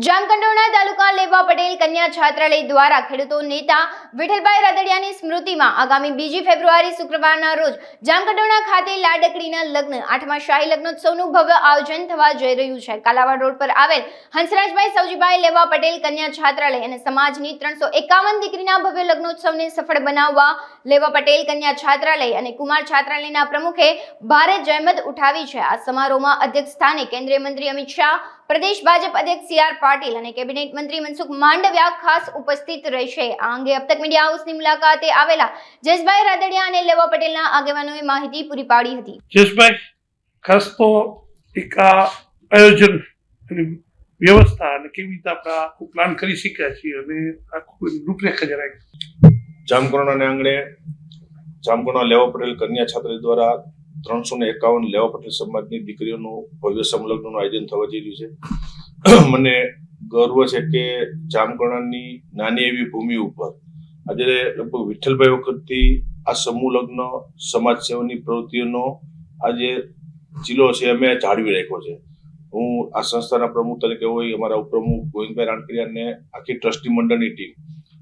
જામકંડોરણા તાલુકા લેવા પટેલ કન્યા છાત્રાલય દ્વારા ખેડૂતો નેતા વિઠ્ઠલભાઈ રાદડિયાની સ્મૃતિમાં આગામી 2 ફેબ્રુઆરી શુક્રવારના રોજ જામકંડોરણા ખાતે લાડકડીના લગ્ન 8મા શાહી લગ્નોત્સવનું ભવ્ય આયોજન થવા જઈ રહ્યું છે। કાલાવાડ રોડ પર આવેલ હંસરાજભાઈ સૌજીભાઈ લેવા પટેલ કન્યા છાત્રાલય અને સમાજની 351 દીકરીના ભવ્ય લગ્નોત્સવને સફળ બનાવવા લેવા પટેલ કન્યા છાત્રાલય અને કુમાર છાત્રાલયના પ્રમુખે ભારે જહેમત ઉઠાવી છે। આ સમારોહમાં અધ્યક્ષ સ્થાને કેન્દ્રીય મંત્રી અમિત શાહ, પ્રદેશ ભાજપ અધ્યક્ષ CR પાટીલ અને કેબિનેટ મંત્રી મનસુખ માંડવિયા ખાસ ઉપસ્થિત રહેશે। આ અંગે અબ તક મીડિયા હાઉસની મુલાકાતે આવેલા જયેશભાઈ રાદડિયા અને લેવા પટેલના આગેવાનોએ માહિતી પૂરી પાડી હતી। જયેશભાઈ, ખાસ તો એક આયોજન અને વ્યવસ્થા અને કેવી રીતે આપણે આખું પ્લાન કરી શક્યા છીએ અને આખું રૂપરેખા જણાવી। જામકંડોરણા આંગણે જામકંડોરણા લેવા પટેલ કન્યા છાત્રાલય દ્વારા 351 લેવા પટેલ સમાજની દીકરીઓનું ભવ્ય સમલગ્નનું આયોજન થવા જઈ રહ્યું છે। મને ગર્વ છે કે જામકંડોરણાની નાની એવી ભૂમિ ઉપર આજે લગભગ વિઠ્ઠલભાઈ વખતથી આ સમૂહ લગ્ન સમાજ સેવાની પ્રવૃત્તિઓનો આજે જિલ્લો છે અમે જાળવી રાખ્યો છે। હું આ સંસ્થાના પ્રમુખ તરીકે હોય, અમારા ઉપપ્રમુખ ગોવિંદભાઈ રાણકરિયા અને આખી ટ્રસ્ટી મંડળની ટીમ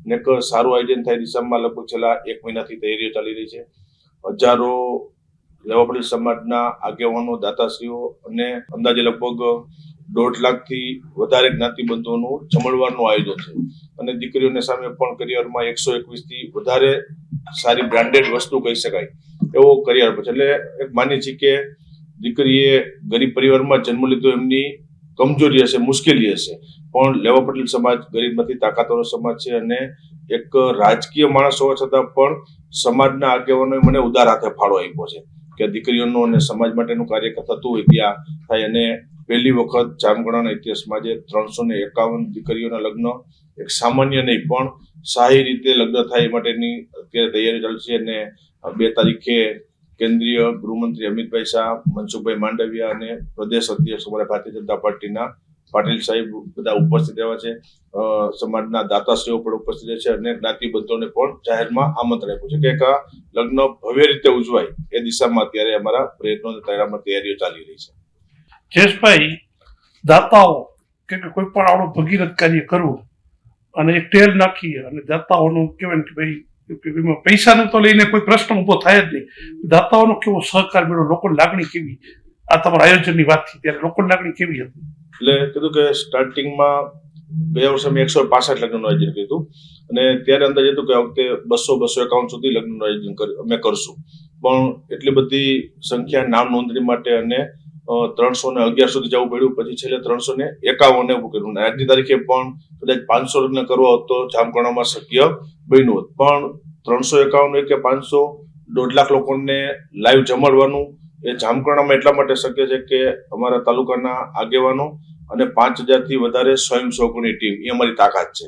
ને એક સારું આયોજન થાય દિશામાં લગભગ છેલ્લા 1 મહિનાથી તૈયારીઓ ચાલી રહી છે। હજારો લેવા પટેલ સમાજના આગેવાનો, દાતાશ્રીઓ અને અંદાજે લગભગ 1.5 લાખથી વધારે જ્ઞાતિબંધુઓનું જમણવારનું આયોજન છે અને દીકરીઓને સામે પણ કરિયરમાં 121થી વધારે સારી બ્રાન્ડેડ વસ્તુ કહી શકાય એવો કરિયર છે। એટલે એક માની છે કે દીકરીએ ગરીબ પરિવારમાં જન્મ લીધો, એમની કમજોરી હશે, મુશ્કેલી હશે, પણ લેવા પટેલ સમાજ ગરીબ નથી, તાકાતવાળો સમાજ છે અને એક રાજકીય માણસ હોવા છતાં પણ સમાજના આગેવાનોએ મને ઉદાર હાથે ફાળો આપ્યો છે કે દીકરીઓનું અને સમાજ માટેનું કાર્ય થતું હોય ત્યાં થાય। અને પહેલી વખત જામકંડોરણા ઇતિહાસમાં જે 351 દીકરીઓના લગ્ન એક સામાન્ય નહીં પણ શાહી રીતે લગ્ન થાય માટેની અત્યારે તૈયારી ચાલશે અને 2 તારીખે કેન્દ્રીય ગૃહમંત્રી અમિતભાઈ શાહ, મનસુખભાઈ માંડવિયા અને પ્રદેશ અધ્યક્ષ અમારા ભારતીય જનતા પાર્ટીના પાટીલ સાહેબ બધા ઉપસ્થિત રહ્યા છે। સમાજના દાતાશ્રીઓ પણ ઉપસ્થિત છે અને જ્ઞાતિબંધોને પણ જાહેરમાં આમંત્રણ આપ્યું છે કે આ લગ્ન ભવ્ય રીતે ઉજવાય એ દિશામાં અત્યારે અમારા પ્રયત્નો તૈયારીઓ ચાલી રહી છે। જયેશભાઈ, દાતાઓ કે કોઈ પણ આવડું ભગીરથ કાર્ય કરવું અને એક ટેલ નાખી અને દાતાઓનું કહેવાય કે ભાઈ પૈસાનું તો લઈને કોઈ પ્રશ્ન ઉભો થાય જ નહીં, દાતાઓનો કેવો સહકાર મળ્યો, લોકોની લાગણી કેવી, આ તમારા આયોજનની વાત થઈ ત્યારે લોકોની લાગણી કેવી હતી? એટલે કીધું કે સ્ટાર્ટિંગમાં 2 વર્ષે મેં 165 લગ્નનું આયોજન કર્યું અને ત્યારે અંદાજ હતું કે આ વખતે 251 સુધી લગ્નનું આયોજન અમે કરશું, પણ એટલી બધી સંખ્યા નામ નોંધણી માટે અને 311 સુધી જવું પડ્યું, પછી છેલ્લે 351 એવું કર્યું। આજની તારીખે પણ કદાચ 500 લગ્ન કરવા હોત તો જામકંડોરણામાં શક્ય બન્યું હોત, પણ 351 કે 500 1.5 લાખ લોકોને લાઈવ જમાડવાનું એ જામકંડોરણામાં એટલા માટે શક્ય છે કે અમારા તાલુકાના આગેવાનો અને 5000થી વધારે સ્વયંસેવકોની ટીમ એ અમારી તાકાત છે।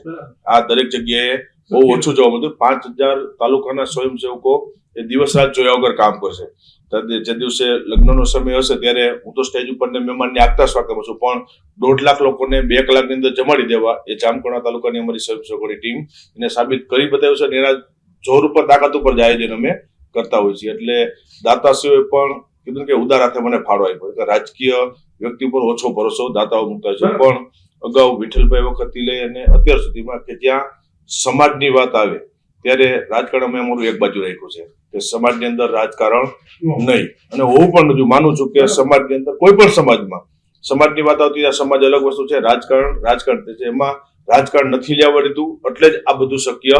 આ દરેક જગ્યાએ બહુ ઓછું જોવા મળતું, 5000 તાલુકાના સ્વયંસેવકો એ દિવસ રાત જોયા વગર કામ કરશે। જે દિવસે લગ્નનો સમય હશે ત્યારે હું તો સ્ટેજ ઉપર મહેમાનને આગતા સ્વાગત છું, પણ 1.5 લાખ લોકોને 2 કલાકની અંદર જમાડી દેવા એ જામકંડોરણા તાલુકાની અમારી સ્વયંસેવકોની ટીમ એને સાબિત કરી બતાવ્યું છે અને એના જોર ઉપર, તાકાત ઉપર જ આયોજન અમે કરતા હોઈએ છીએ। એટલે દાતાશ્રીઓએ પણ કીધું કે ઉદાર હાથે મને ફાળો આપ્યો કે રાજકીય વ્યક્તિ પર ઓછો ભરોસો દાતાઓ મૂકતા છે, પણ અગાઉ વિઠ્ઠલભાઈ વખતથી લઈ અને અત્યાર સુધીમાં કે જ્યાં સમાજની વાત આવે ત્યારે રાજકારણ અમે અમારું એક બાજુ રાખ્યું છે કે સમાજની અંદર રાજકારણ નહીં, અને હું પણ માનું છું કે સમાજની અંદર કોઈ પણ સમાજની વાત આવતી ત્યાં સમાજ અલગ વસ્તુ છે, રાજકારણ છે, એમાં રાજકારણ નથી લેવા દીધું, એટલે જ આ બધું શક્ય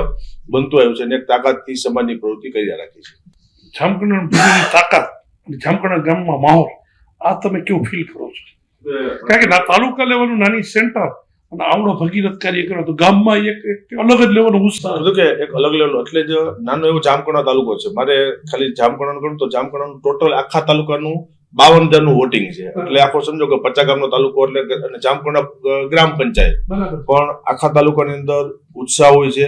બનતું આવ્યું છે અને એક તાકાતથી સમાજની પ્રવૃત્તિ કરી રાખી છે। જામકંડોરણાની તાકાત, જામકંડોરણા ગામમાં માહોલ, આ તમે કેવું ફીલ કરો છો? કારણ કે તાલુકા લેવલનું નાની સેન્ટર અને આવડો ભગીરથ કાર્ય કરો તો ગામમાં એક અલગ જ લેવલનો ઉત્સાહ કે એક અલગ લેવલ, એટલે જ નાનો એવો જામકંડોરણા તાલુકો છે। મારે ખાલી જામકંડોરણા કરું તો જામકંડોરણાનું ટોટલ આખા તાલુકાનું 52,000નું વોટિંગ છે, એટલે આખો સમજો કે 50 ગામનો તાલુકો એટલે અને જામકંડોરણા ગ્રામ પંચાયત, પણ આખા તાલુકાની અંદર ઉત્સાહ હોય છે।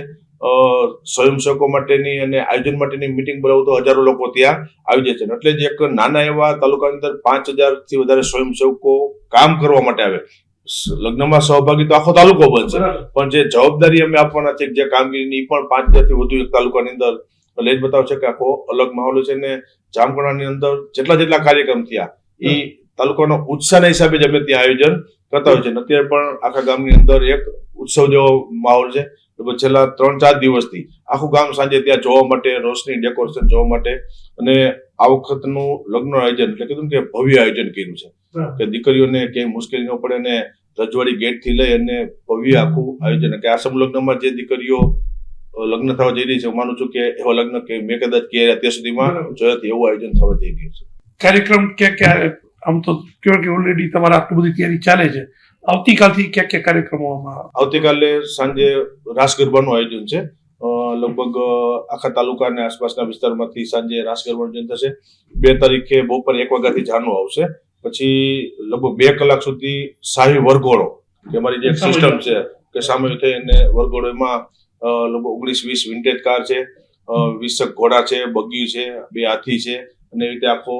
સ્વયંસેવકો માટેની અને આયોજન માટેની મિટિંગ બોલાવું તો હજારો લોકો ત્યાં આવી જાય છે, એટલે જ એક નાના એવા તાલુકાની અંદર 5000થી વધારે સ્વયંસેવકો કામ કરવા માટે આવે। લગ્નમાં સહભાગી તો આખો તાલુકો બનશે, પણ જે જવાબદારી અમે આપવાના છે, જે કામગીરીની પણ 5000થી વધુ એક તાલુકાની અંદર એટલે જ બતાવે છે કે આખો અલગ માહોલ છે। ને જામકંડોરણાની અંદર જેટલા કાર્યક્રમ થયા એ તાલુકાનો ઉત્સાહના હિસાબે જ અમે ત્યાં આયોજન કરતા હોય છે. અને અત્યારે પણ આખા ગામની અંદર એક ઉત્સવ જેવો માહોલ છે. લગભગ છેલ્લા 3-4 દિવસથી આખું ગામ સાંજે ત્યાં જોવા માટે, રોશની ડેકોરેશન જોવા માટે, અને આ વખતનું લગ્નનું આયોજન એટલે કીધું કે ભવ્ય આયોજન કર્યું છે કે દીકરીઓને ક્યાંય મુશ્કેલી ન પડે ને રજવાડી ગેટ થી લઈ અને ભવ્ય આખું આયોજન કે આ સમલગ્નમાં જે દીકરીઓ લગ્ન થવા જઈ રહી છે, હું માનું છું કે એવા લગ્ન કે મેં કદાચ કે અત્યાર સુધીમાં જોયા હતા એવું આયોજન થવા જઈ રહ્યું છે. કાર્યક્રમ ક્યાં આમ તો કહેવાય કે ઓલરેડી તમારે આટલી બધી તૈયારી ચાલે છે, આવતીકાલથી ક્યાં ક્યારેક્રમોમાં? આવતીકાલે સાંજે રાસ ગરબાનું આયોજન છે. લગભગ આખા તાલુકા અને આસપાસના વિસ્તારમાંથી સાંજે રાસ ગરબાનું આયોજન થશે. 2 તારીખે બપોર 1 વાગ્યાથી જાનું આવશે. પછી લગભગ 2 કલાક સુધી શાહી વરઘોડો કે અમારી જે સિસ્ટમ છે કે સામેલ થઈ અને વરઘોડો એમાં લગભગ 19-20 વિન્ટેજ કાર છે, 20 ઘોડા છે, બગી છે, 2 હાથી છે, અને એવી રીતે આખો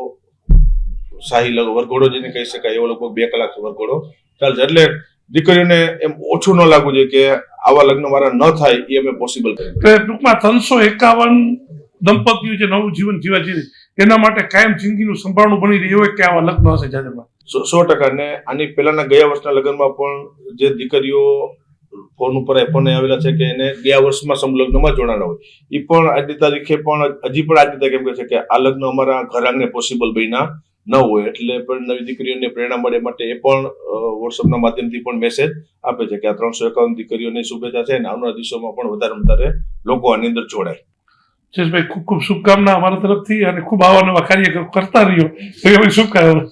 શાહી વરઘોડો જેને કહી શકાય એવો લગભગ 2 કલાક વરઘોડો ચાલશે. એટલે દીકરીઓને એમ ઓછું ન લાગવું જોઈએ કે આવા લગ્ન મારા ન થાય એ અમે પોસિબલ કરીએ. ટૂંકમાં 351 દંપતીઓ જે નવું જીવન જીવા જઈ એના માટે કાયમ જિંદગીનું સંભાળણું બની રહ્યું હોય કે આવા લગ્ન હશે જાજરમાં? 100%. ને આની પહેલાના ગયા વર્ષના લગ્નમાં પણ જે દીકરીઓ ફોન ઉપર ફોન આવેલા છે કે એને ગયા વર્ષમાં સમલગ્નમાં જોડાણા હોય, એ પણ આજની તારીખે પણ હજી પણ આજની તારીખે એમ કહે છે કે આ લગ્ન અમારા ઘર આંગણે પોસિબલ બન્યા ન હોય. એટલે પણ નવી દીકરીઓને પ્રેરણા મળે માટે એ પણ વોટ્સઅપના માધ્યમથી પણ મેસેજ આપે છે કે આ 351 દીકરીઓની શુભેચ્છા છે અને આવનારા દિવસોમાં પણ વધારે લોકો આની અંદર જોડાય. જયેશભાઈ, ખૂબ ખૂબ શુભકામના અમારા તરફથી, અને ખૂબ આવા નવા કાર્ય કરતા રહ્યો એવી શુભકામના.